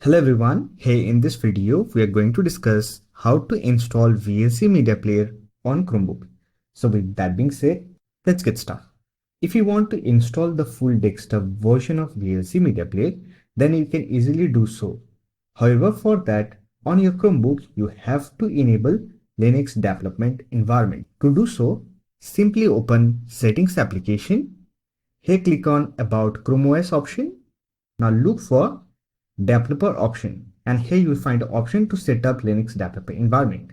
Hello everyone, hey, in this video we are going to discuss how to install VLC Media Player on Chromebook. So with that being said, let's get started. If you want to install the full desktop version of VLC Media Player, then you can easily do so. However, for that, on your Chromebook, you have to enable Linux development environment. To do so, simply open Settings application. Here click on About Chrome OS option. Now look for Developer option, and here you will find the option to set up Linux developer environment.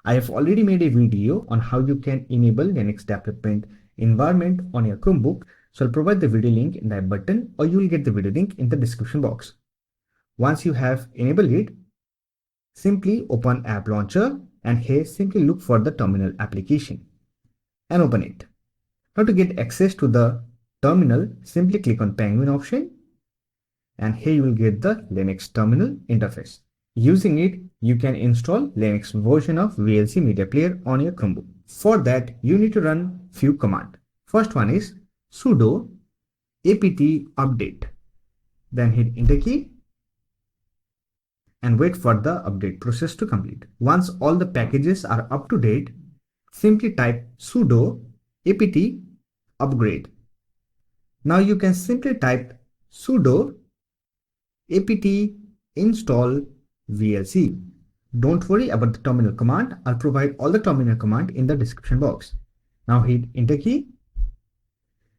I have already made a video on how you can enable Linux development environment on your Chromebook, so I'll provide the video link in that button, or you will get the video link in the description box. Once you have enabled it, simply open App Launcher, and here simply look for the terminal application and open it. Now to get access to the terminal, simply click on Penguin option, and here you will get the Linux terminal interface. Using it, you can install Linux version of VLC Media Player on your Chromebook. For that, you need to run few commands. First one is sudo apt update. Then hit enter key and wait for the update process to complete. Once all the packages are up to date, simply type sudo apt upgrade. Now you can simply type sudo apt install VLC. Don't worry about the terminal command. I'll provide all the terminal command in the description box. Now hit enter key.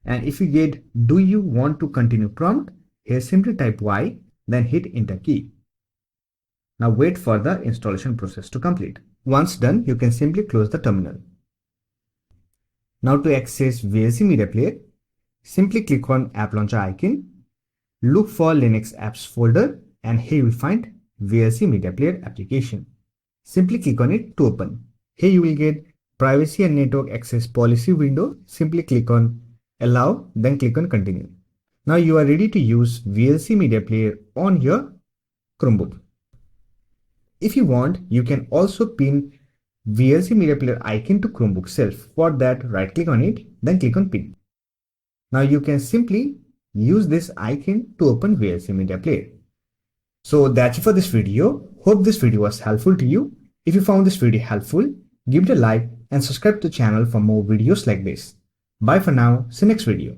And if you get do you want to continue prompt, here simply type Y, then hit enter key. Now wait for the installation process to complete. Once done, you can simply close the terminal. Now to access VLC Media Player, simply click on App Launcher icon. Look for Linux apps folder, and here you will find VLC Media Player application. Simply click on it to open. Here you will get privacy and network access policy window. Simply click on allow, then click on continue. Now you are ready to use VLC Media Player on your Chromebook. If you want, you can also pin VLC Media Player icon to Chromebook self. For that, right click on it, then click on pin. Now you can simply use this icon to open VLC Media Player. So that's it for this video. Hope this video was helpful to you. If you found this video helpful, give it a like and subscribe to the channel for more videos like this. Bye for now. See you next video.